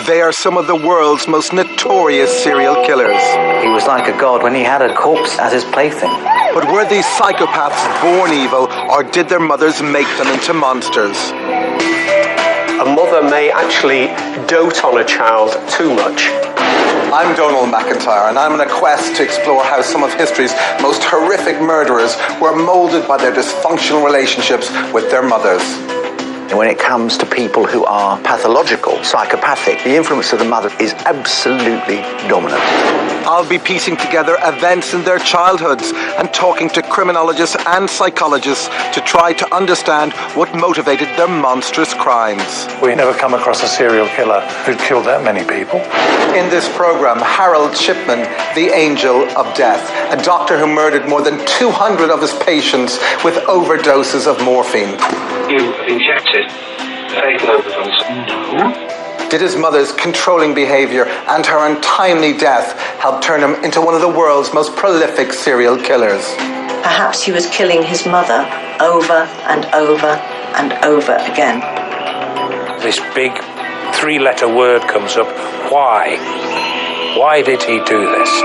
They are some of the world's most notorious serial killers. He was like a god when he had a corpse as his plaything. But were these psychopaths born evil, or did their mothers make them into monsters? A mother may actually dote on a child too much. I'm Donald McIntyre, and I'm on a quest to explore how some of history's most horrific murderers were moulded by their dysfunctional relationships with their mothers. When it comes to people who are pathological, psychopathic, the influence of the mother is absolutely dominant. I'll be piecing together events in their childhoods and talking to criminologists and psychologists to try to understand what motivated their monstrous crimes. We never come across a serial killer who'd killed that many people. In this program, Harold Shipman, the Angel of Death, a doctor who murdered more than 200 of his patients with overdoses of morphine. You injected fatal overdose? No. Did his mother's controlling behavior and her untimely death help turn him into one of the world's most prolific serial killers? Perhaps he was killing his mother over and over and over again. This big 3-letter word comes up. Why? Why did he do this?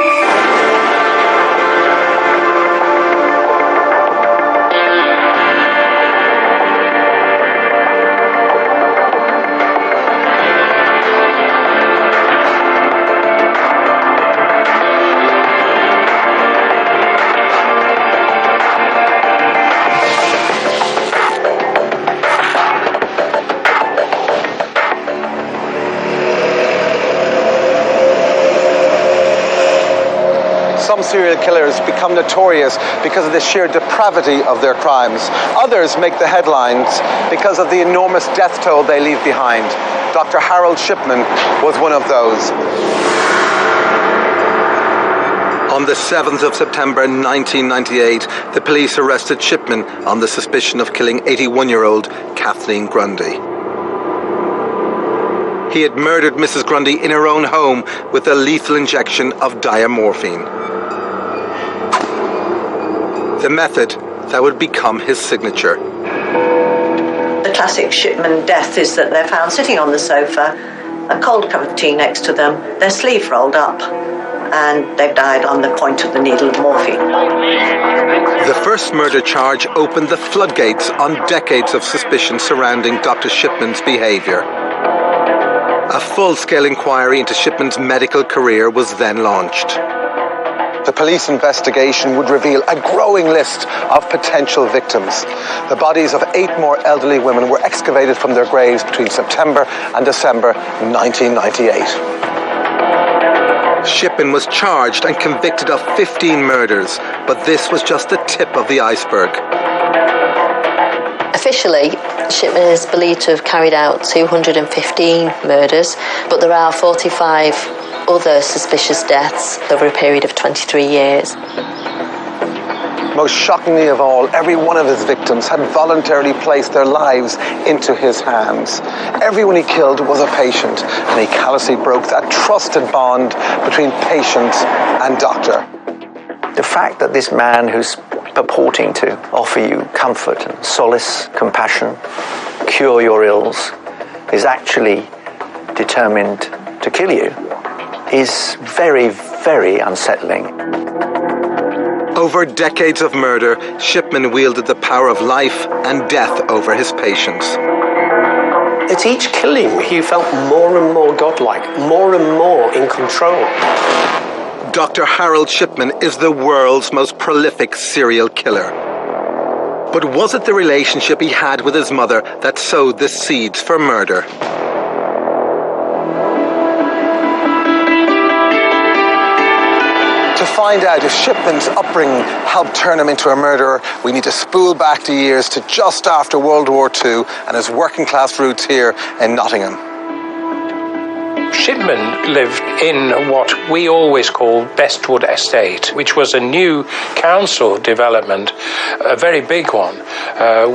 Some serial killers become notorious because of the sheer depravity of their crimes. Others make the headlines because of the enormous death toll they leave behind. Dr. Harold Shipman was one of those. On the 7th of September 1998, the police arrested Shipman on the suspicion of killing 81-year-old Kathleen Grundy. He had murdered Mrs. Grundy in her own home with a lethal injection of diamorphine. The method that would become his signature. The classic Shipman death is that they're found sitting on the sofa, a cold cup of tea next to them, their sleeve rolled up, and they've died on the point of the needle of morphine. The first murder charge opened the floodgates on decades of suspicion surrounding Dr. Shipman's behaviour. A full-scale inquiry into Shipman's medical career was then launched. The police investigation would reveal a growing list of potential victims. The bodies of 8 more elderly women were excavated from their graves between September and December 1998. Shipman was charged and convicted of 15 murders, but this was just the tip of the iceberg. Officially, Shipman is believed to have carried out 215 murders, but there are 45 other suspicious deaths over a period of 23 years. Most shockingly of all, every one of his victims had voluntarily placed their lives into his hands. Everyone he killed was a patient, and he callously broke that trusted bond between patient and doctor. The fact that this man who's purporting to offer you comfort and solace, compassion, cure your ills, is actually determined to kill you is very, very unsettling. Over decades of murder, Shipman wielded the power of life and death over his patients. At each killing, he felt more and more godlike, more and more in control. Dr. Harold Shipman is the world's most prolific serial killer. But was it the relationship he had with his mother that sowed the seeds for murder? To find out if Shipman's upbringing helped turn him into a murderer, we need to spool back the years to just after World War II and his working class roots here in Nottingham. Shipman lived in what we always call Bestwood Estate, which was a new council development, a very big one,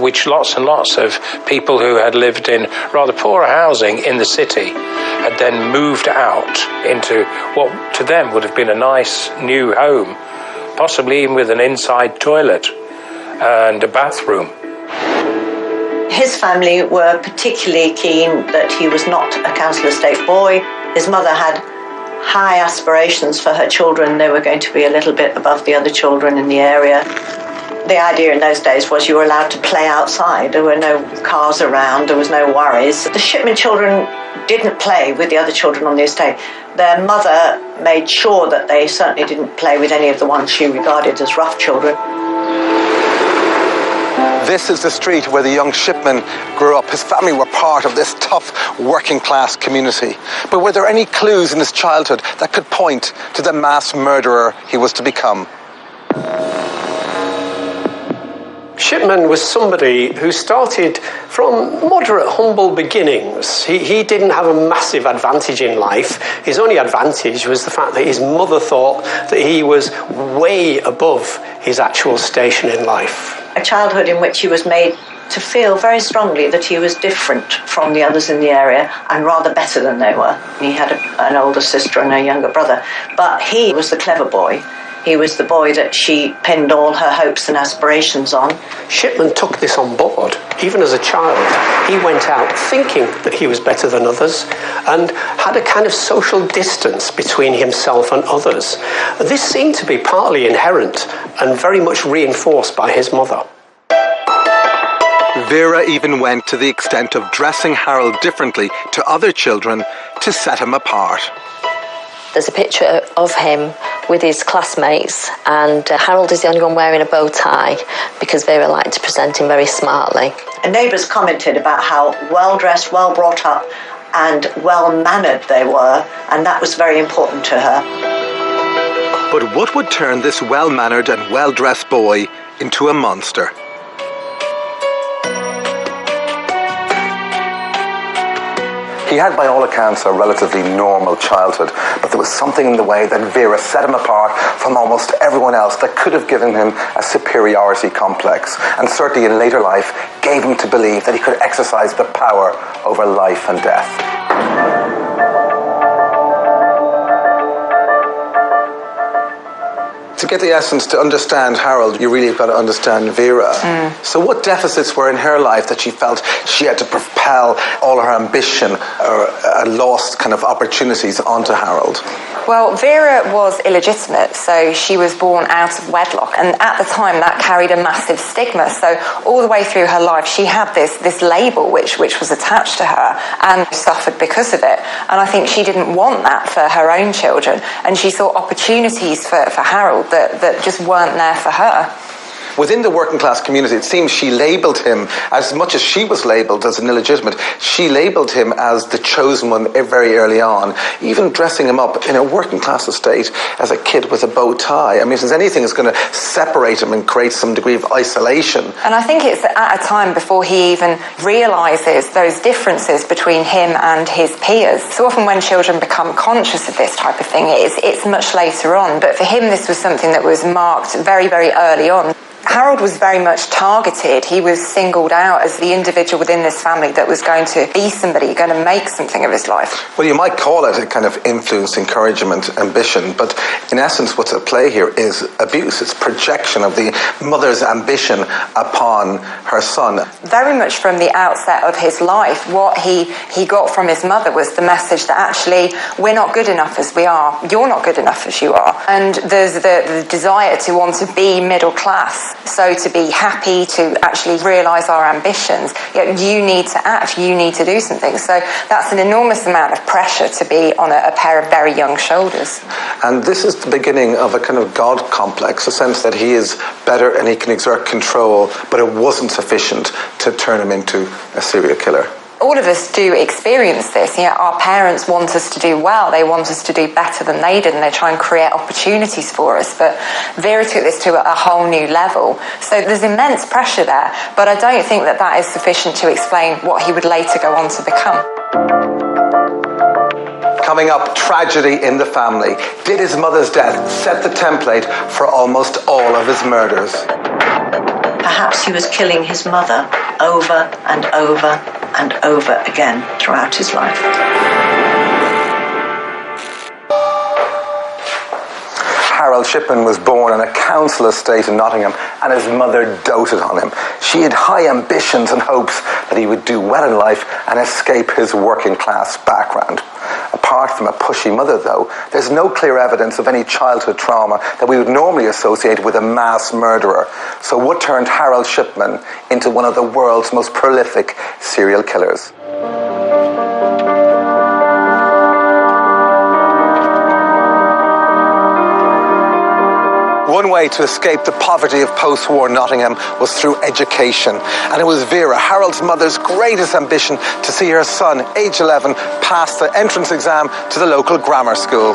which lots and lots of people who had lived in rather poor housing in the city had then moved out into what to them would have been a nice new home, possibly even with an inside toilet and a bathroom. His family were particularly keen that he was not a council estate boy. His mother had high aspirations for her children. They were going to be a little bit above the other children in the area. The idea in those days was you were allowed to play outside. There were no cars around, there was no worries. The Shipman children didn't play with the other children on the estate. Their mother made sure that they certainly didn't play with any of the ones she regarded as rough children. This is the street where the young Shipman grew up. His family were part of this tough working class community. But were there any clues in his childhood that could point to the mass murderer he was to become? Shipman was somebody who started from moderate, humble beginnings. He didn't have a massive advantage in life. His only advantage was the fact that his mother thought that he was way above his actual station in life. A childhood in which he was made to feel very strongly that he was different from the others in the area and rather better than they were. He had an older sister and a younger brother, but he was the clever boy. He was the boy that she pinned all her hopes and aspirations on. Shipman took this on board. Even as a child, he went out thinking that he was better than others and had a kind of social distance between himself and others. This seemed to be partly inherent and very much reinforced by his mother. Vera even went to the extent of dressing Harold differently to other children to set him apart. There's a picture of him with his classmates, and Harold is the only one wearing a bow tie because Vera liked to present him very smartly. And neighbours commented about how well-dressed, well-brought-up and well-mannered they were, and that was very important to her. But what would turn this well-mannered and well-dressed boy into a monster? He had, by all accounts, a relatively normal childhood, but there was something in the way that Vera set him apart from almost everyone else that could have given him a superiority complex, and certainly in later life gave him to believe that he could exercise the power over life and death. To get the essence, to understand Harold, you really have got to understand Vera. So what deficits were in her life that she felt she had to propel all her ambition or lost kind of opportunities onto Harold? Well, Vera was illegitimate, so she was born out of wedlock, and at the time that carried a massive stigma. So all the way through her life, she had this label which was attached to her and suffered because of it. And I think she didn't want that for her own children, and she saw opportunities for Harold that just weren't there for her. Within the working class community, it seems she labelled him, as much as she was labelled as an illegitimate, she labelled him as the chosen one very early on, even dressing him up in a working class estate as a kid with a bow tie. I mean, since anything is going to separate him and create some degree of isolation. And I think it's at a time before he even realises those differences between him and his peers. So often when children become conscious of this type of thing, it's much later on. But for him, this was something that was marked very, very early on. Harold was very much targeted. He was singled out as the individual within this family that was going to be somebody, going to make something of his life. Well, you might call it a kind of influence, encouragement, ambition, but in essence what's at play here is abuse. It's projection of the mother's ambition upon her son. Very much from the outset of his life, what he got from his mother was the message that actually we're not good enough as we are, you're not good enough as you are. And there's the desire to want to be middle class. So to be happy, to actually realise our ambitions, you need to act, you need to do something. So that's an enormous amount of pressure to be on a pair of very young shoulders. And this is the beginning of a kind of God complex, a sense that he is better and he can exert control, but it wasn't sufficient to turn him into a serial killer. All of us do experience this. Our parents want us to do well. They want us to do better than they did, and they try and create opportunities for us. But Vera took this to a whole new level. So there's immense pressure there, but I don't think that is sufficient to explain what he would later go on to become. Coming up, tragedy in the family. Did his mother's death set the template for almost all of his murders? Perhaps he was killing his mother over and over and over again throughout his life. Harold Shipman was born on a council estate in Nottingham, and his mother doted on him. She had high ambitions and hopes that he would do well in life and escape his working class background. Apart from a pushy mother, though, there's no clear evidence of any childhood trauma that we would normally associate with a mass murderer. So what turned Harold Shipman into one of the world's most prolific serial killers? One way to escape the poverty of post-war Nottingham was through education. And it was Vera, Harold's mother's greatest ambition, to see her son, age 11, pass the entrance exam to the local grammar school.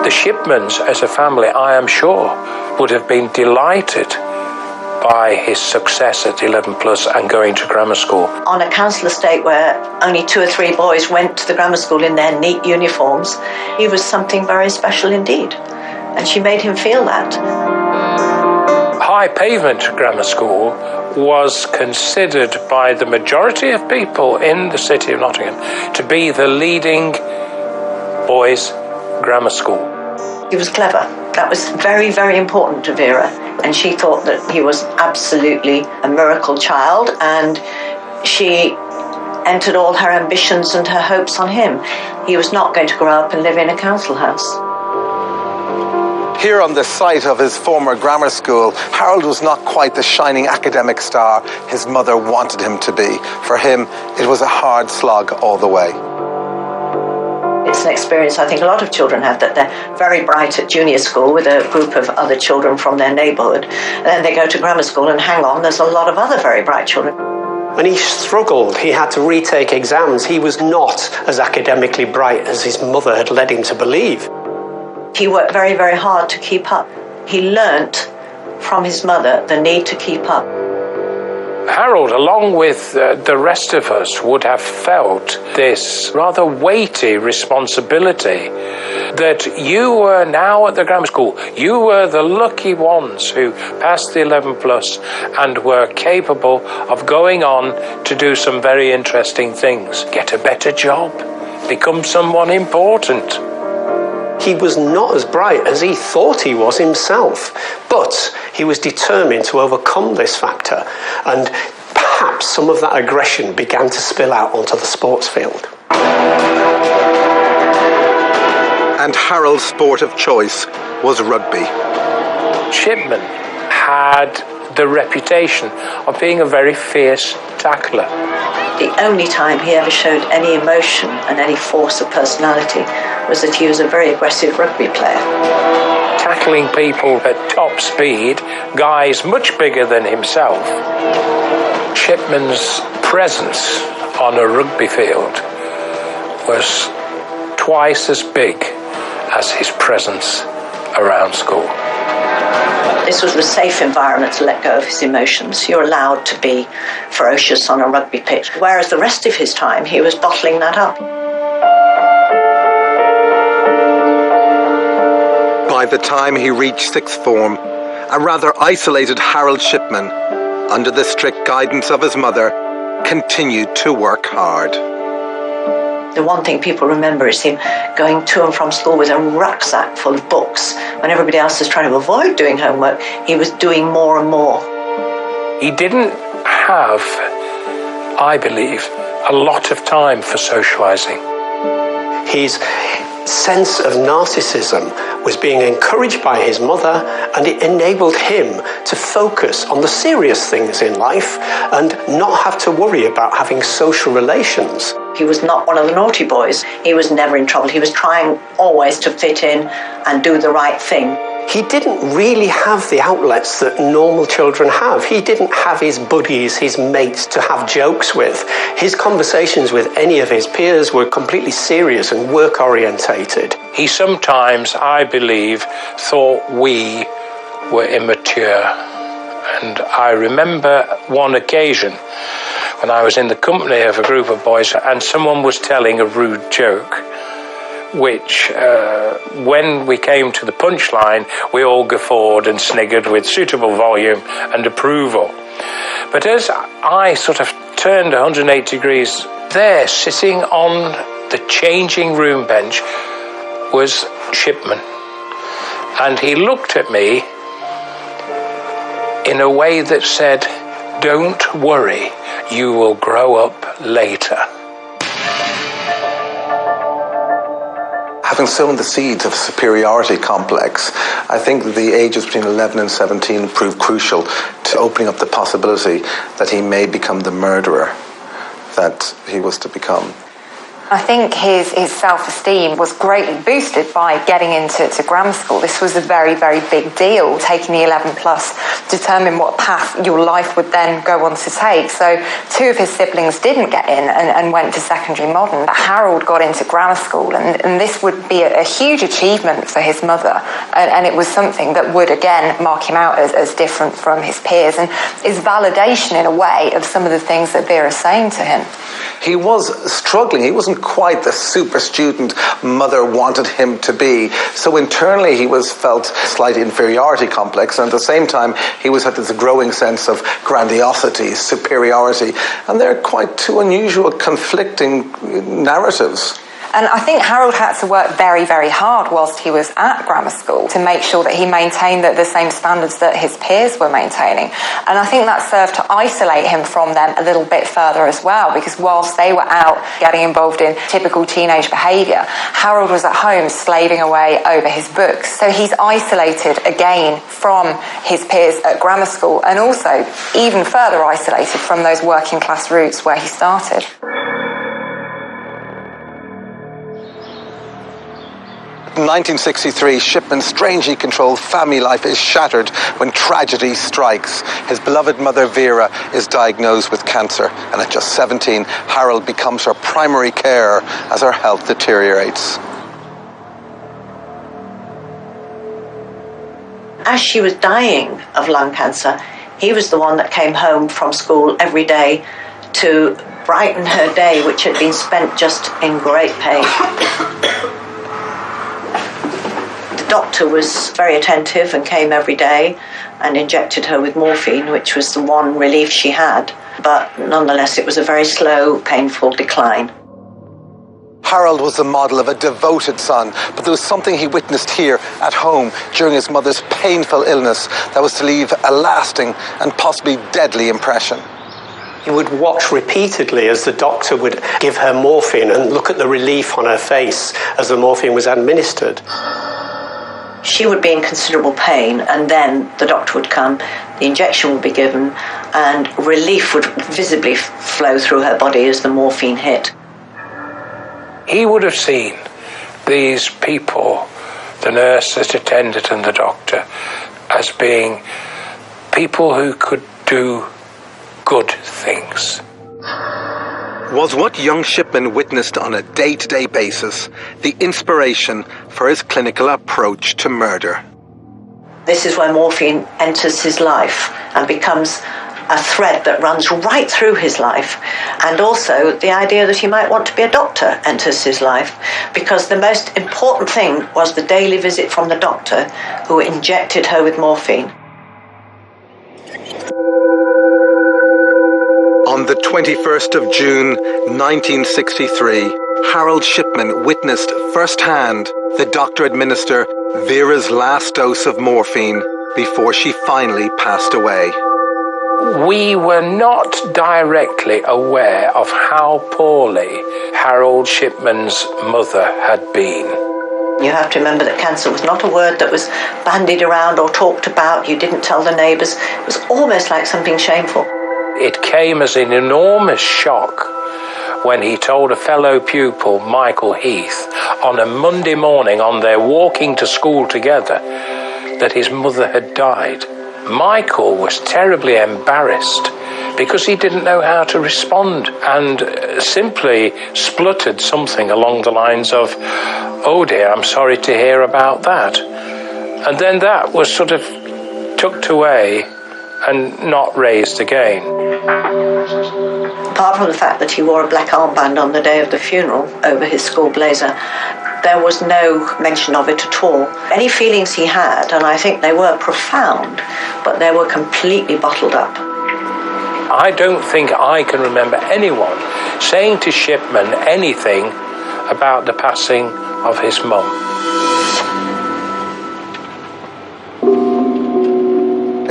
The Shipmans, as a family, I am sure, would have been delighted by his success at 11 plus and going to grammar school. On a council estate where only 2 or 3 boys went to the grammar school in their neat uniforms, he was something very special indeed. And she made him feel that. High Pavement Grammar School was considered by the majority of people in the city of Nottingham to be the leading boys' grammar school. He was clever. That was very, very important to Vera. And she thought that he was absolutely a miracle child, and she entered all her ambitions and her hopes on him. He was not going to grow up and live in a council house. Here on the site of his former grammar school, Harold was not quite the shining academic star his mother wanted him to be. For him, it was a hard slog all the way. It's an experience I think a lot of children have, that they're very bright at junior school with a group of other children from their neighbourhood, and then they go to grammar school and hang on, there's a lot of other very bright children. And he struggled. He had to retake exams. He was not as academically bright as his mother had led him to believe. He worked very, very hard to keep up. He learnt from his mother the need to keep up. Harold, along with the rest of us, would have felt this rather weighty responsibility that you were now at the grammar school. You were the lucky ones who passed the 11 plus and were capable of going on to do some very interesting things. Get a better job, become someone important. He was not as bright as he thought he was himself, but he was determined to overcome this factor, and perhaps some of that aggression began to spill out onto the sports field. And Harold's sport of choice was rugby. Shipman had the reputation of being a very fierce tackler. The only time he ever showed any emotion and any force of personality was that he was a very aggressive rugby player. Tackling people at top speed, guys much bigger than himself. Shipman's presence on a rugby field was twice as big as his presence around school. This was a safe environment to let go of his emotions. You're allowed to be ferocious on a rugby pitch, whereas the rest of his time he was bottling that up. By the time he reached sixth form, a rather isolated Harold Shipman, under the strict guidance of his mother, continued to work hard. The one thing people remember is him going to and from school with a rucksack full of books. When everybody else was trying to avoid doing homework, he was doing more and more. He didn't have, I believe, a lot of time for socialising. His sense of narcissism was being encouraged by his mother, and it enabled him to focus on the serious things in life and not have to worry about having social relations. He was not one of the naughty boys. He was never in trouble. He was trying always to fit in and do the right thing. He didn't really have the outlets that normal children have. He didn't have his buddies, his mates to have jokes with. His conversations with any of his peers were completely serious and work-orientated. He sometimes, I believe, thought we were immature. And I remember one occasion when I was in the company of a group of boys and someone was telling a rude joke, which, when we came to the punchline, we all guffawed and sniggered with suitable volume and approval. But as I sort of turned 180 degrees, there, sitting on the changing room bench, was Shipman. And he looked at me in a way that said, "Don't worry, you will grow up later." Having sown the seeds of a superiority complex, I think the ages between 11 and 17 proved crucial to opening up the possibility that he may become the murderer that he was to become. I think his self-esteem was greatly boosted by getting into grammar school. This was a very, very big deal, taking the 11 plus, determine what path your life would then go on to take. So 2 of his siblings didn't get in and went to secondary modern, but Harold got into grammar school, and this would be a huge achievement for his mother, and it was something that would again mark him out as different from his peers, and is validation in a way of some of the things that Vera's saying to him. He was struggling. He wasn't quite the super student mother wanted him to be. So internally he felt a slight inferiority complex, and at the same time he had this growing sense of grandiosity, superiority, and they're quite 2 unusual, conflicting narratives. And I think Harold had to work very, very hard whilst he was at grammar school to make sure that he maintained the same standards that his peers were maintaining. And I think that served to isolate him from them a little bit further as well, because whilst they were out getting involved in typical teenage behaviour, Harold was at home slaving away over his books. So he's isolated again from his peers at grammar school, and also even further isolated from those working class roots where he started. 1963, Shipman's strangely controlled family life is shattered when tragedy strikes. His beloved mother Vera is diagnosed with cancer, and at just 17, Harold becomes her primary carer as her health deteriorates. As she was dying of lung cancer, he was the one that came home from school every day to brighten her day, which had been spent just in great pain. The doctor was very attentive and came every day and injected her with morphine, which was the one relief she had. But nonetheless, it was a very slow, painful decline. Harold was the model of a devoted son, but there was something he witnessed here at home during his mother's painful illness that was to leave a lasting and possibly deadly impression. He would watch repeatedly as the doctor would give her morphine and look at the relief on her face as the morphine was administered. She would be in considerable pain, and then the doctor would come, the injection would be given, and relief would visibly flow through her body as the morphine hit. He would have seen these people, the nurse that attended and the doctor, as being people who could do good things. Was what young Shipman witnessed on a day-to-day basis the inspiration for his clinical approach to murder? This is where morphine enters his life and becomes a thread that runs right through his life. And also the idea that he might want to be a doctor enters his life, because the most important thing was the daily visit from the doctor who injected her with morphine. On the 21st of June, 1963, Harold Shipman witnessed firsthand the doctor administer Vera's last dose of morphine before she finally passed away. We were not directly aware of how poorly Harold Shipman's mother had been. You have to remember that cancer was not a word that was bandied around or talked about. You didn't tell the neighbours. It was almost like something shameful. It came as an enormous shock when he told a fellow pupil, Michael Heath, on a Monday morning on their walking to school together, that his mother had died. Michael was terribly embarrassed because he didn't know how to respond, and simply spluttered something along the lines of, "Oh dear, I'm sorry to hear about that." And then that was sort of tucked away and not raised again. Apart from the fact that he wore a black armband on the day of the funeral over his school blazer, there was no mention of it at all. Any feelings he had, and I think they were profound, but they were completely bottled up. I don't think I can remember anyone saying to Shipman anything about the passing of his mum.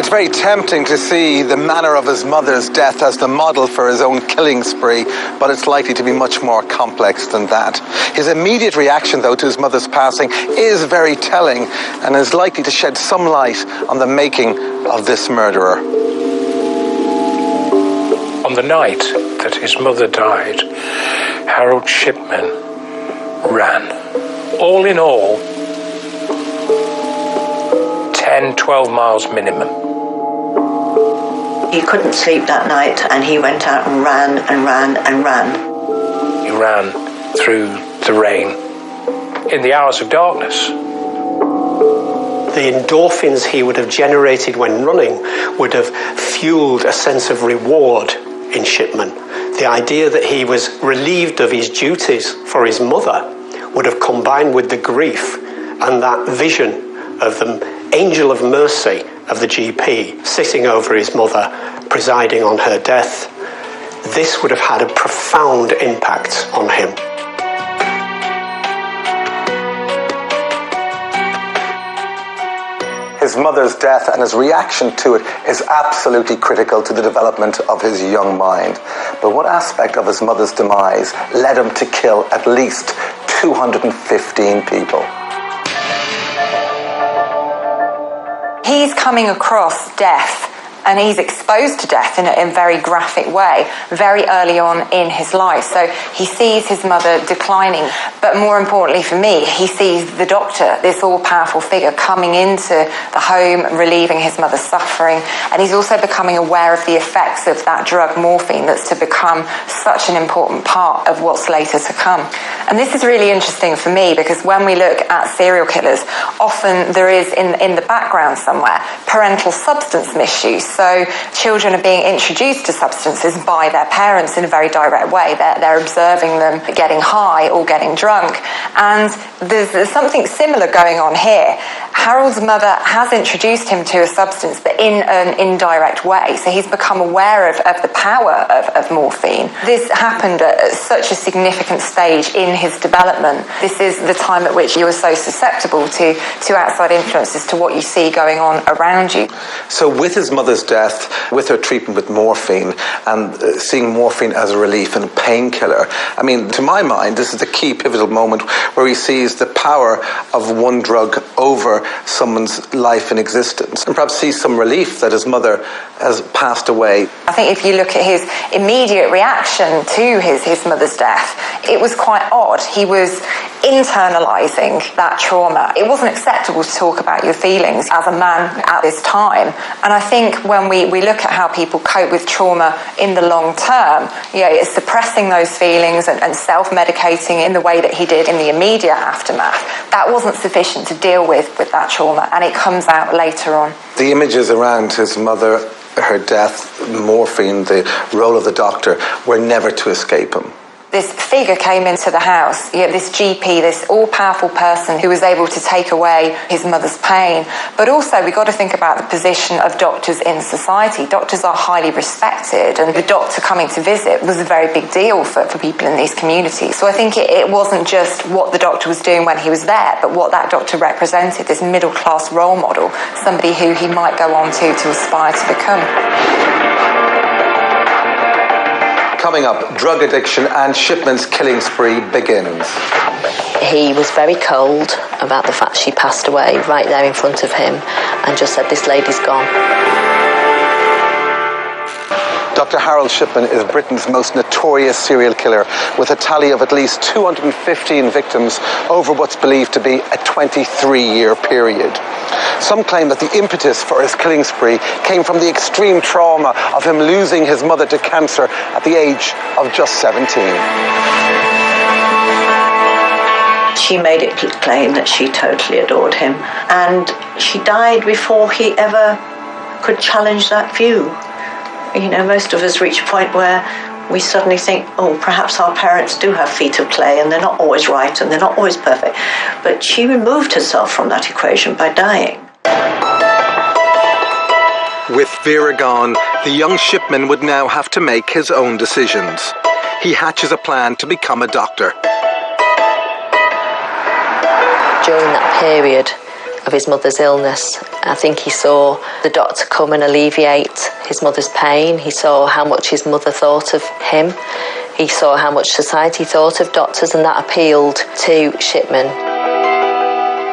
very tempting to see the manner of his mother's death as the model for his own killing spree, but it's likely to be much more complex than that. His immediate reaction, though, to his mother's passing is very telling and is likely to shed some light on the making of this murderer. On the night that his mother died, Harold Shipman ran. All in all, 10, 12 miles minimum. He couldn't sleep that night and he went out and ran and ran and ran. He ran through the rain in the hours of darkness. The endorphins he would have generated when running would have fueled a sense of reward in Shipman. The idea that he was relieved of his duties for his mother would have combined with the grief and that vision of the angel of mercy of the GP sitting over his mother, presiding on her death. This would have had a profound impact on him. His mother's death and his reaction to it is absolutely critical to the development of his young mind. But what aspect of his mother's demise led him to kill at least 215 people? He's coming across death and he's exposed to death in a very graphic way very early on in his life. So he sees his mother declining, but more importantly for me, he sees the doctor, this all-powerful figure, coming into the home, relieving his mother's suffering, and he's also becoming aware of the effects of that drug morphine that's to become such an important part of what's later to come. And this is really interesting for me because when we look at serial killers, often there is in the background somewhere parental substance misuse. So children are being introduced to substances by their parents in a very direct way. They're observing them getting high or getting drunk. And there's something similar going on here. Harold's mother has introduced him to a substance, but in an indirect way. So he's become aware of the power of morphine. This happened at such a significant stage in his development. This is the time at which you are so susceptible to outside influences, to what you see going on around you. So with his mother's death, with her treatment with morphine and seeing morphine as a relief and painkiller, I mean, to my mind, this is the key pivotal moment where he sees the power of one drug over someone's life and existence, and perhaps sees some relief that his mother has passed away. I think if you look at his immediate reaction to his mother's death, it was quite odd. He was internalising that trauma. It wasn't acceptable to talk about your feelings as a man at this time. And I think when we look at how people cope with trauma in the long term, it's suppressing those feelings and self-medicating in the way that he did in the immediate aftermath. That wasn't sufficient to deal with that trauma, and it comes out later on. The images around his mother, her death, morphine, the role of the doctor, were never to escape him. This figure came into the house, this GP, this all-powerful person who was able to take away his mother's pain. But also, we've got to think about the position of doctors in society. Doctors are highly respected, and the doctor coming to visit was a very big deal for people in these communities. So I think it wasn't just what the doctor was doing when he was there, but what that doctor represented, this middle-class role model, somebody who he might go on to aspire to become. Coming up, drug addiction and Shipman's killing spree begins. He was very cold about the fact she passed away right there in front of him and just said, "This lady's gone." Dr. Harold Shipman is Britain's most notorious serial killer, with a tally of at least 215 victims over what's believed to be a 23-year period. Some claim that the impetus for his killing spree came from the extreme trauma of him losing his mother to cancer at the age of just 17. She made it plain that she totally adored him, and she died before he ever could challenge that view. Most of us reach a point where we suddenly think, perhaps our parents do have feet of clay and they're not always right and they're not always perfect. But she removed herself from that equation by dying. With Vera gone, the young Shipman would now have to make his own decisions. He hatches a plan to become a doctor. During that period, of his mother's illness. I think he saw the doctor come and alleviate his mother's pain. He saw how much his mother thought of him. He saw how much society thought of doctors, and that appealed to Shipman.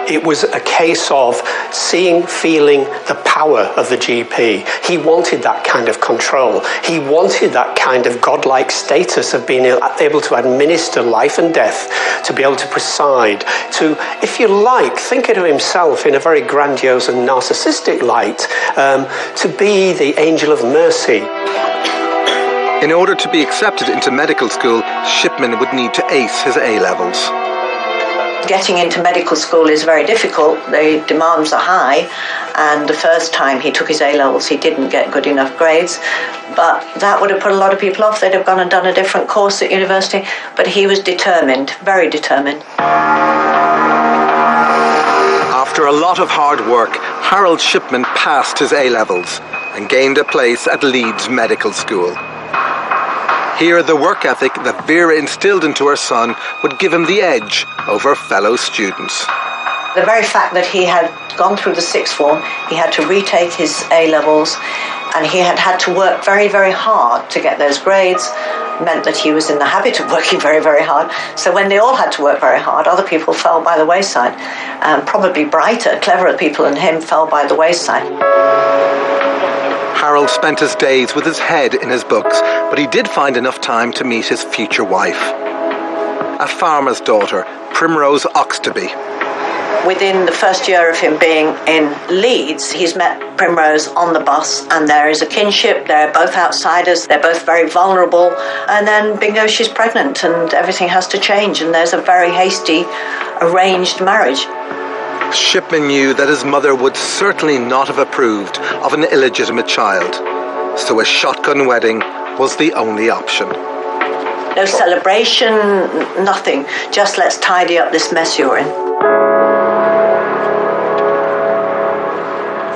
It was a case of seeing, feeling the power of the GP. He wanted that kind of control. He wanted that kind of godlike status of being able to administer life and death, to be able to preside, to, if you like, think of himself in a very grandiose and narcissistic light, to be the angel of mercy. In order to be accepted into medical school, Shipman would need to ace his A-levels. Getting into medical school is very difficult. The demands are high, and the first time he took his A-levels he didn't get good enough grades, but that would have put a lot of people off. They'd have gone and done a different course at university, but he was determined, very determined. After a lot of hard work, Harold Shipman passed his A-levels and gained a place at Leeds Medical School. Here, the work ethic that Vera instilled into her son would give him the edge over fellow students. The very fact that he had gone through the sixth form, he had to retake his A-levels, and he had had to work very, very hard to get those grades, meant that he was in the habit of working very, very hard. So when they all had to work very hard, other people fell by the wayside. Probably brighter, cleverer people than him fell by the wayside. Harold spent his days with his head in his books, but he did find enough time to meet his future wife. A farmer's daughter, Primrose Oxtoby. Within the first year of him being in Leeds, he's met Primrose on the bus, and there is a kinship. They're both outsiders, they're both very vulnerable, and then bingo, she's pregnant, and everything has to change, and there's a very hasty, arranged marriage. Shipman knew that his mother would certainly not have approved of an illegitimate child, so a shotgun wedding was the only option. No celebration, nothing. Just let's tidy up this mess you're in.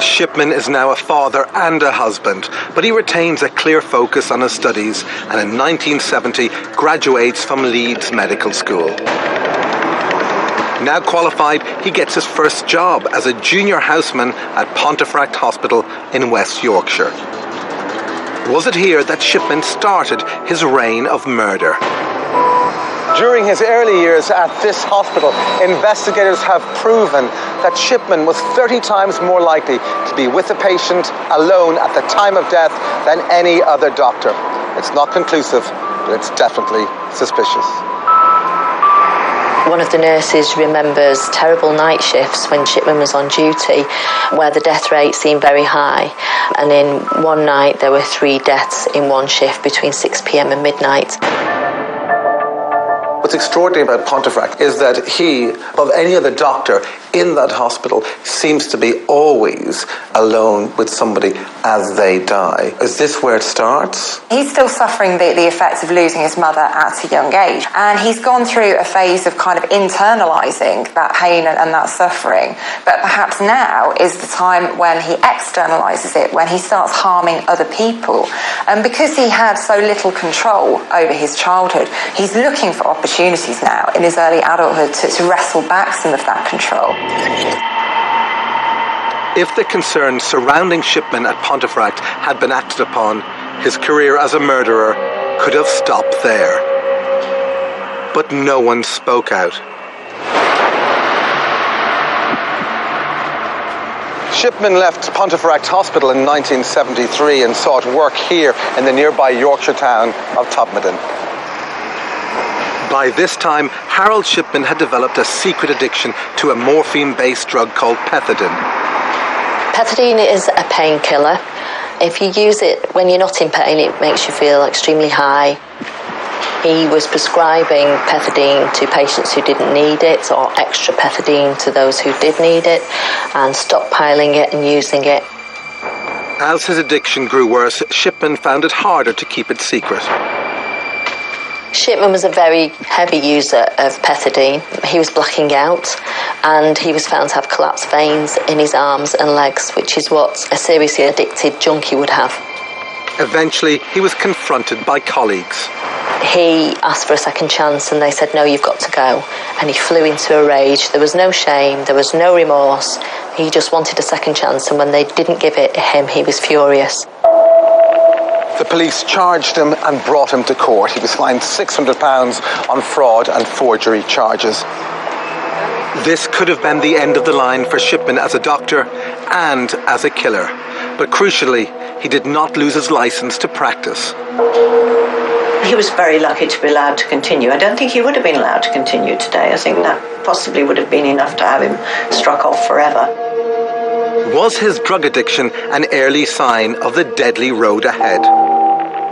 Shipman is now a father and a husband, but he retains a clear focus on his studies and in 1970 graduates from Leeds Medical School. Now qualified, he gets his first job as a junior houseman at Pontefract Hospital in West Yorkshire. Was it here that Shipman started his reign of murder? During his early years at this hospital, investigators have proven that Shipman was 30 times more likely to be with the patient alone at the time of death than any other doctor. It's not conclusive, but it's definitely suspicious. One of the nurses remembers terrible night shifts when Shipman was on duty, where the death rate seemed very high. And in one night, there were 3 deaths in one shift between 6 p.m. and midnight. What's extraordinary about Pontefract is that he, above any other doctor in that hospital, seems to be always alone with somebody as they die. Is this where it starts? He's still suffering the effects of losing his mother at a young age, and he's gone through a phase of kind of internalising that pain and that suffering. But perhaps now is the time when he externalises it, when he starts harming other people. And because he had so little control over his childhood, he's looking for opportunities now in his early adulthood to wrestle back some of that control. If the concerns surrounding Shipman at Pontefract had been acted upon, his career as a murderer could have stopped there. But no one spoke out. Shipman left Pontefract Hospital in 1973 and sought work here in the nearby Yorkshire town of Todmorden. By this time, Harold Shipman had developed a secret addiction to a morphine-based drug called pethidine. Pethidine is a painkiller. If you use it when you're not in pain, it makes you feel extremely high. He was prescribing pethidine to patients who didn't need it, or extra pethidine to those who did need it, and stockpiling it and using it. As his addiction grew worse, Shipman found it harder to keep it secret. Shipman was a very heavy user of pethidine. He was blacking out, and he was found to have collapsed veins in his arms and legs, which is what a seriously addicted junkie would have. Eventually, he was confronted by colleagues. He asked for a second chance and they said, no, you've got to go. And he flew into a rage. There was no shame, there was no remorse. He just wanted a second chance, and when they didn't give it him, he was furious. The police charged him and brought him to court. He was fined £600 on fraud and forgery charges. This could have been the end of the line for Shipman as a doctor and as a killer. But crucially, he did not lose his licence to practice. He was very lucky to be allowed to continue. I don't think he would have been allowed to continue today. I think that possibly would have been enough to have him struck off forever. Was his drug addiction an early sign of the deadly road ahead?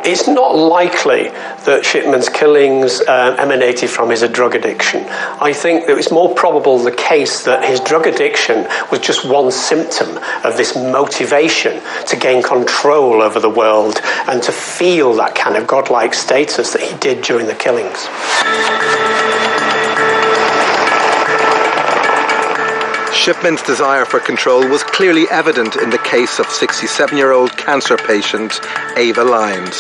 It's not likely that Shipman's killings emanated from his drug addiction. I think that it's more probable the case that his drug addiction was just one symptom of this motivation to gain control over the world and to feel that kind of godlike status that he did during the killings. Shipman's desire for control was clearly evident in the case of 67-year-old cancer patient Ava Lyons.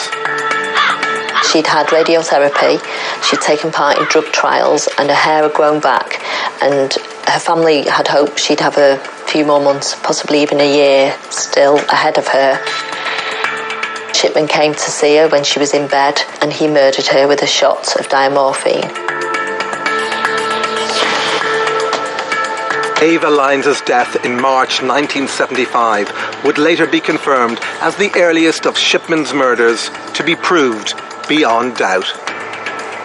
She'd had radiotherapy, she'd taken part in drug trials, and her hair had grown back, and her family had hoped she'd have a few more months, possibly even a year, still ahead of her. Shipman came to see her when she was in bed, and he murdered her with a shot of diamorphine. Ava Lyons' death in March 1975 would later be confirmed as the earliest of Shipman's murders to be proved beyond doubt.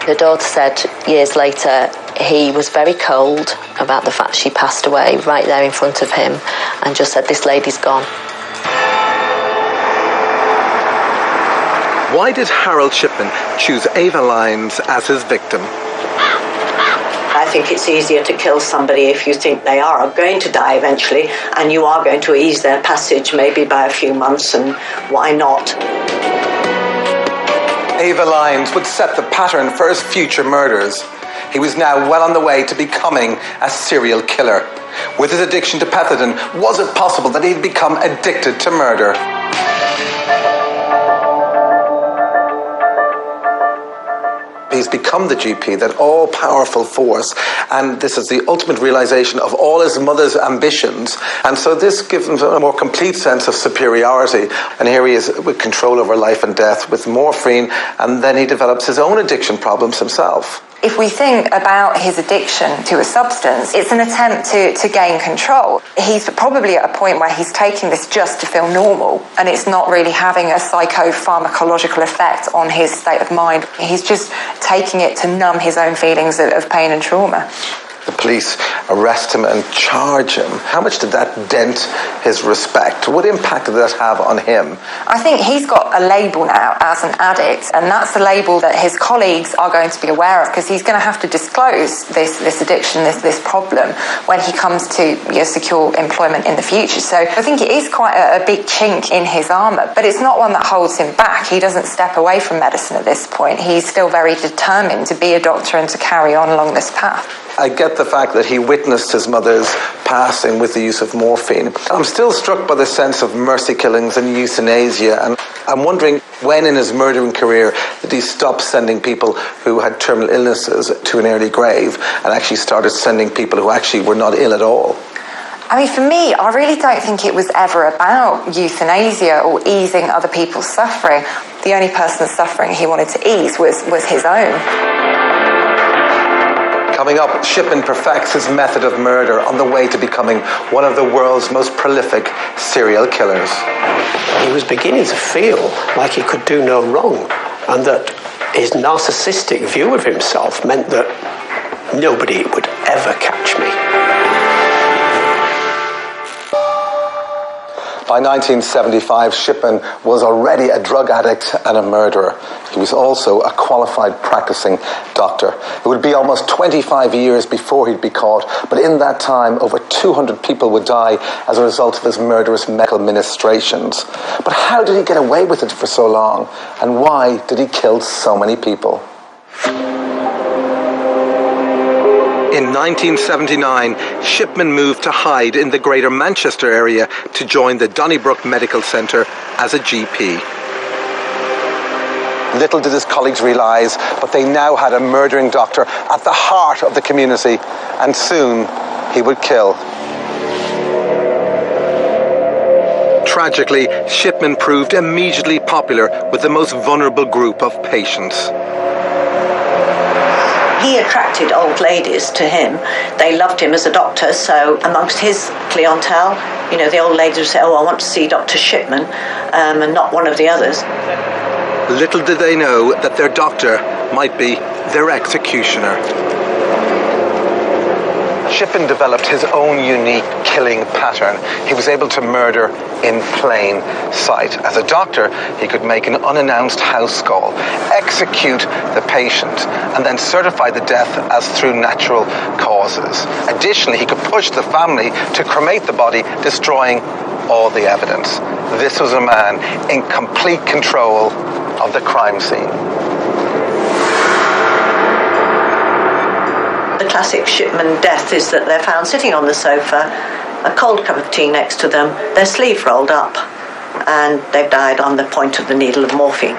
Her daughter said years later he was very cold about the fact she passed away right there in front of him, and just said, this lady's gone. Why did Harold Shipman choose Ava Lyons as his victim? I think it's easier to kill somebody if you think they are going to die eventually, and you are going to ease their passage maybe by a few months, and why not? Ava Lyons would set the pattern for his future murders. He was now well on the way to becoming a serial killer. With his addiction to pethidine, was it possible that he'd become addicted to murder? He's become the GP, that all-powerful force, and this is the ultimate realization of all his mother's ambitions, and so this gives him a more complete sense of superiority, and here he is with control over life and death with morphine, and then he develops his own addiction problems himself. If we think about his addiction to a substance, it's an attempt to gain control. He's probably at a point where he's taking this just to feel normal, and it's not really having a psychopharmacological effect on his state of mind. He's just taking it to numb his own feelings of pain and trauma. The police arrest him and charge him. How much did that dent his respect? What impact did that have on him? I think he's got a label now as an addict, and that's the label that his colleagues are going to be aware of, because he's going to have to disclose this addiction, this problem, when he comes to secure employment in the future. So I think it is quite a big chink in his armour, but it's not one that holds him back. He doesn't step away from medicine at this point. He's still very determined to be a doctor and to carry on along this path. I get the fact that he witnessed his mother's passing with the use of morphine. I'm still struck by the sense of mercy killings and euthanasia, and I'm wondering when in his murdering career did he stop sending people who had terminal illnesses to an early grave and actually started sending people who actually were not ill at all? I mean, for me, I really don't think it was ever about euthanasia or easing other people's suffering. The only person's suffering he wanted to ease was his own. Coming up, Shipman perfects his method of murder on the way to becoming one of the world's most prolific serial killers. He was beginning to feel like he could do no wrong, and that his narcissistic view of himself meant that nobody would ever catch me. By 1975, Shipman was already a drug addict and a murderer. He was also a qualified practicing doctor. It would be almost 25 years before he'd be caught, but in that time, over 200 people would die as a result of his murderous medical ministrations. But how did he get away with it for so long? And why did he kill so many people? In 1979, Shipman moved to Hyde in the Greater Manchester area to join the Donnybrook Medical Centre as a GP. Little did his colleagues realise, but they now had a murdering doctor at the heart of the community, and soon he would kill. Tragically, Shipman proved immediately popular with the most vulnerable group of patients. He attracted old ladies to him. They loved him as a doctor, so amongst his clientele, you know, the old ladies would say, oh, I want to see Dr. Shipman, and not one of the others. Little did they know that their doctor might be their executioner. Shipman developed his own unique killing pattern. He was able to murder in plain sight. As a doctor, he could make an unannounced house call, execute the patient, and then certify the death as through natural causes. Additionally, he could push the family to cremate the body, destroying all the evidence. This was a man in complete control of the crime scene. The classic Shipman death is that they're found sitting on the sofa, a cold cup of tea next to them, their sleeve rolled up, and they've died on the point of the needle of morphine.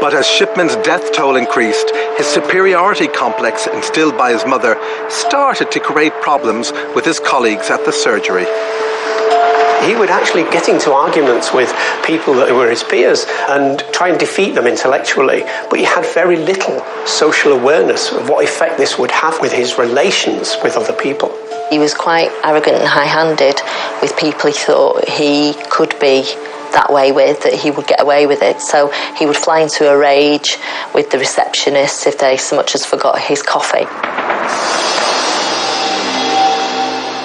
But as Shipman's death toll increased, his superiority complex instilled by his mother started to create problems with his colleagues at the surgery. He would actually get into arguments with people that were his peers and try and defeat them intellectually, but he had very little social awareness of what effect this would have with his relations with other people. He was quite arrogant and high-handed with people he thought he could be that way with, that he would get away with it. So he would fly into a rage with the receptionists if they so much as forgot his coffee.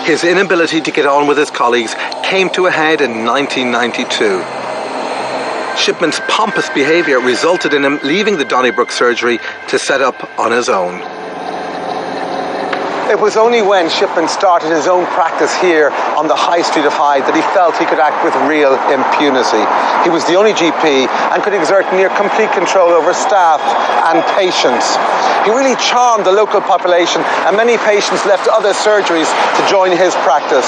His inability to get on with his colleagues came to a head in 1992. Shipman's pompous behaviour resulted in him leaving the Donnybrook surgery to set up on his own. It was only when Shipman started his own practice here on the high street of Hyde that he felt he could act with real impunity. He was the only GP and could exert near complete control over staff and patients. He really charmed the local population, and many patients left other surgeries to join his practice.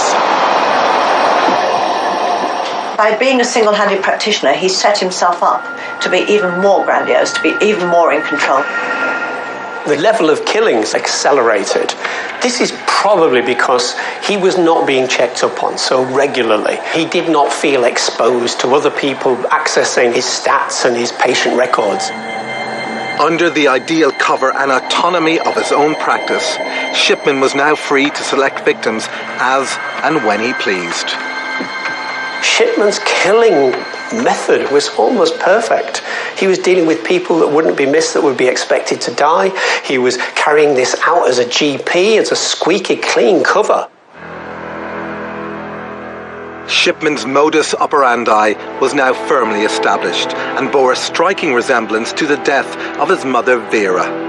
By being a single-handed practitioner, he set himself up to be even more grandiose, to be even more in control. The level of killings accelerated. This is probably because he was not being checked up on so regularly. He did not feel exposed to other people accessing his stats and his patient records. Under the ideal cover and autonomy of his own practice, Shipman was now free to select victims as and when he pleased. Shipman's killing method was almost perfect. He was dealing with people that wouldn't be missed, that would be expected to die. He was carrying this out as a GP, as a squeaky clean cover. Shipman's modus operandi was now firmly established and bore a striking resemblance to the death of his mother Vera.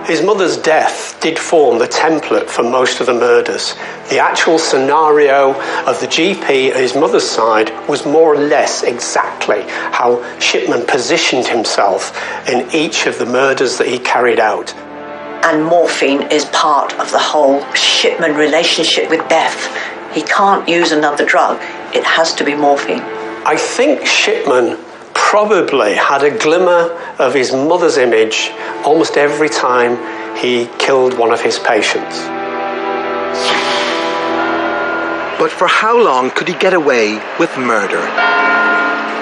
His mother's death did form the template for most of the murders. The actual scenario of the GP at his mother's side was more or less exactly how Shipman positioned himself in each of the murders that he carried out. And morphine is part of the whole Shipman relationship with death. He can't use another drug. It has to be morphine. I think Shipman probably had a glimmer of his mother's image almost every time he killed one of his patients. But for how long could he get away with murder?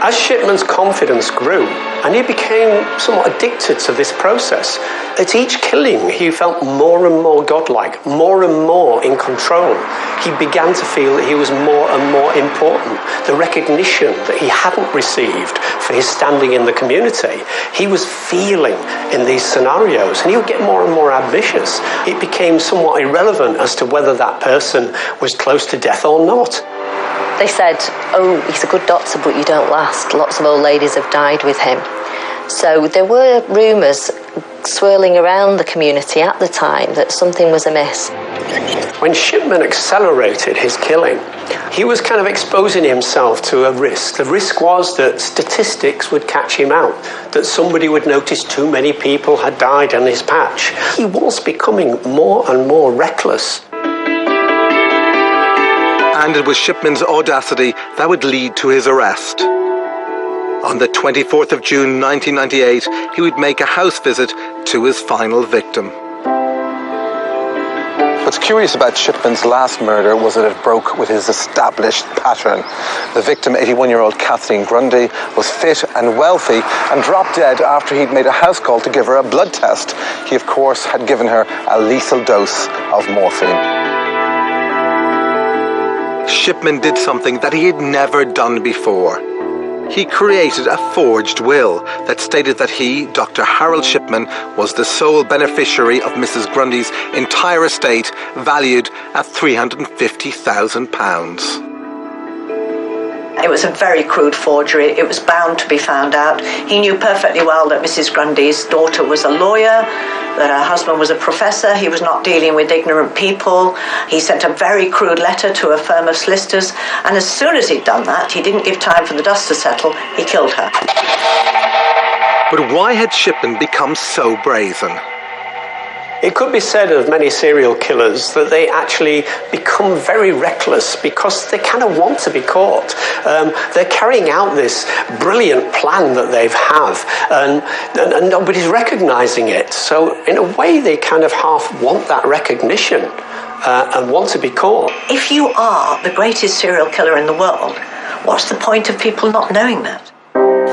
As Shipman's confidence grew, and he became somewhat addicted to this process, at each killing he felt more and more godlike, more and more in control. He began to feel that he was more and more important. The recognition that he hadn't received for his standing in the community, he was feeling in these scenarios, and he would get more and more ambitious. It became somewhat irrelevant as to whether that person was close to death or not. They said, oh, he's a good doctor, but you don't last. Lots of old ladies have died with him. So there were rumours swirling around the community at the time that something was amiss. When Shipman accelerated his killing, he was kind of exposing himself to a risk. The risk was that statistics would catch him out, that somebody would notice too many people had died on his patch. He was becoming more and more reckless. And it was Shipman's audacity that would lead to his arrest. On the 24th of June 1998, he would make a house visit to his final victim. What's curious about Shipman's last murder was that it broke with his established pattern. The victim, 81-year-old Kathleen Grundy, was fit and wealthy and dropped dead after he'd made a house call to give her a blood test. He, of course, had given her a lethal dose of morphine. Shipman did something that he had never done before. He created a forged will that stated that he, Dr. Harold Shipman, was the sole beneficiary of Mrs. Grundy's entire estate, valued at £350,000. It was a very crude forgery. It was bound to be found out. He knew perfectly well that Mrs. Grundy's daughter was a lawyer, that her husband was a professor. He was not dealing with ignorant people. He sent a very crude letter to a firm of solicitors, and as soon as he'd done that, he didn't give time for the dust to settle. He killed her. But why had Shipman become so brazen? It could be said of many serial killers that they actually become very reckless because they kind of want to be caught. They're carrying out this brilliant plan that they have, and nobody's recognising it. So in a way, they kind of half want that recognition and want to be caught. If you are the greatest serial killer in the world, what's the point of people not knowing that?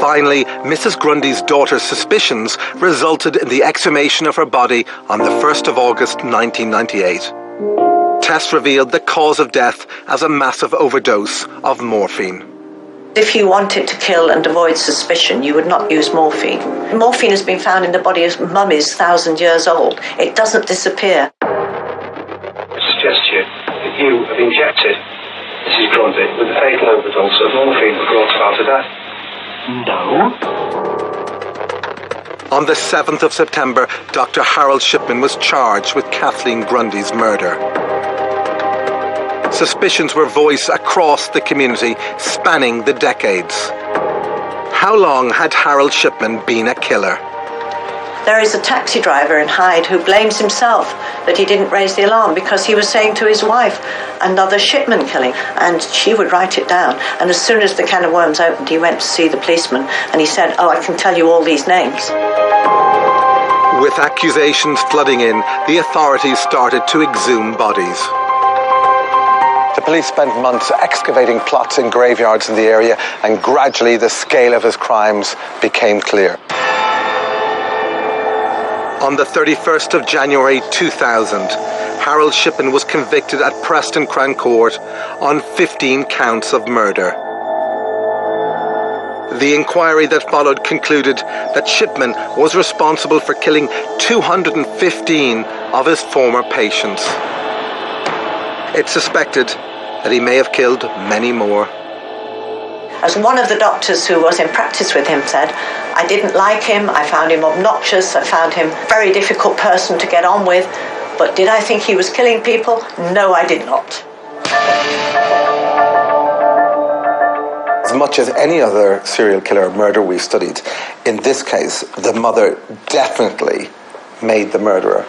Finally, Mrs. Grundy's daughter's suspicions resulted in the exhumation of her body on the 1st of August 1998. Tests revealed the cause of death as a massive overdose of morphine. If you wanted to kill and avoid suspicion, you would not use morphine. Morphine has been found in the body of mummies 1,000 years old. It doesn't disappear. I suggest to you that you have injected Mrs. Grundy with a fatal overdose of morphine before she fell to death. No. On the 7th of September, Dr. Harold Shipman was charged with Kathleen Grundy's murder. Suspicions were voiced across the community, spanning the decades. How long had Harold Shipman been a killer? There is a taxi driver in Hyde who blames himself that he didn't raise the alarm because he was saying to his wife, another Shipman killing, and she would write it down. And as soon as the can of worms opened, he went to see the policeman and he said, oh, I can tell you all these names. With accusations flooding in, the authorities started to exhume bodies. The police spent months excavating plots in graveyards in the area, and gradually the scale of his crimes became clear. On the 31st of January 2000, Harold Shipman was convicted at Preston Crown Court on 15 counts of murder. The inquiry that followed concluded that Shipman was responsible for killing 215 of his former patients. It's suspected that he may have killed many more. As one of the doctors who was in practice with him said, I didn't like him, I found him obnoxious, I found him a very difficult person to get on with, but did I think he was killing people? No, I did not. As much as any other serial killer murder we've studied, in this case, the mother definitely made the murderer.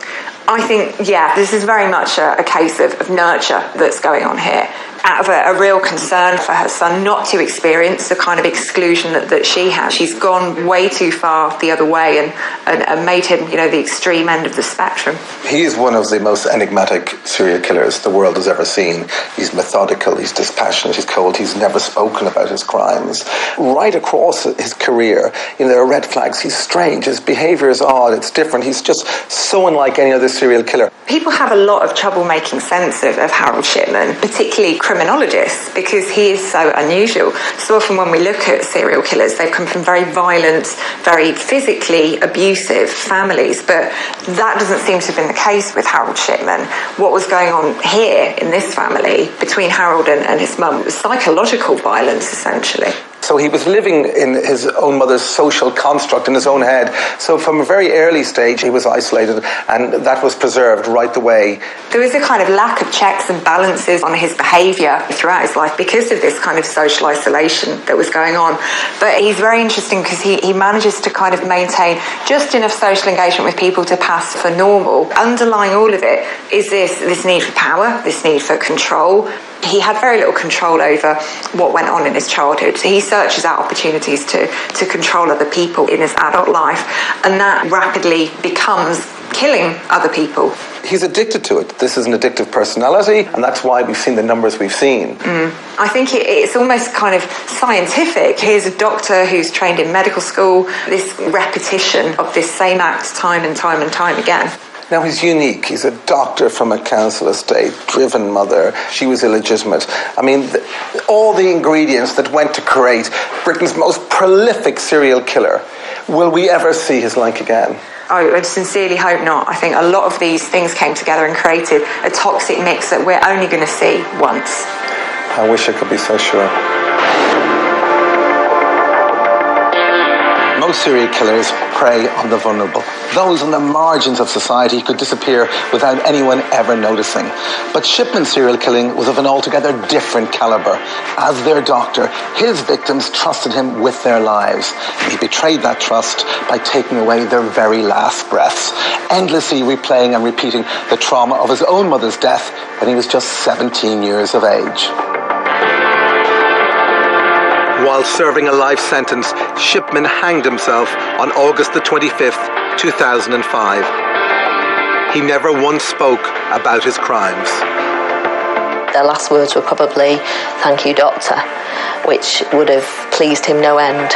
I think, yeah, this is very much a case of nurture that's going on here. Out of a real concern for her son not to experience the kind of exclusion that she has. She's gone way too far the other way and made him, the extreme end of the spectrum. He is one of the most enigmatic serial killers the world has ever seen. He's methodical, he's dispassionate, he's cold, he's never spoken about his crimes. Right across his career, there are red flags. He's strange, his behaviour is odd, it's different. He's just so unlike any other serial killer. People have a lot of trouble making sense of Harold Shipman, particularly criminologists, because he is so unusual. So often when we look at serial killers, they've come from very violent, very physically abusive families, but that doesn't seem to have been the case with Harold Shipman. What was going on here in this family between Harold and his mum was psychological violence, essentially. So he was living in his own mother's social construct in his own head. So from a very early stage, he was isolated, and that was preserved right the way. There was a kind of lack of checks and balances on his behaviour throughout his life because of this kind of social isolation that was going on. But he's very interesting because he manages to kind of maintain just enough social engagement with people to pass for normal. Underlying all of it is this need for power, this need for control, he had very little control over what went on in his childhood. So he searches out opportunities to control other people in his adult life, and that rapidly becomes killing other people. He's addicted to it. This is an addictive personality, and that's why we've seen the numbers we've seen. I think it's almost kind of scientific. Here's a doctor who's trained in medical school, this repetition of this same act time and time and time again. Now, he's unique. He's a doctor from a council estate, driven mother. She was illegitimate. I mean, all the ingredients that went to create Britain's most prolific serial killer. Will we ever see his like again? I sincerely hope not. I think a lot of these things came together and created a toxic mix that we're only going to see once. I wish I could be so sure. Most serial killers prey on the vulnerable. Those on the margins of society could disappear without anyone ever noticing. But Shipman's serial killing was of an altogether different caliber. As their doctor, his victims trusted him with their lives. And he betrayed that trust by taking away their very last breaths, endlessly replaying and repeating the trauma of his own mother's death when he was just 17 years of age. While serving a life sentence, Shipman hanged himself on August the 25th, 2005. He never once spoke about his crimes. Their last words were probably, "Thank you, doctor," which would have pleased him no end.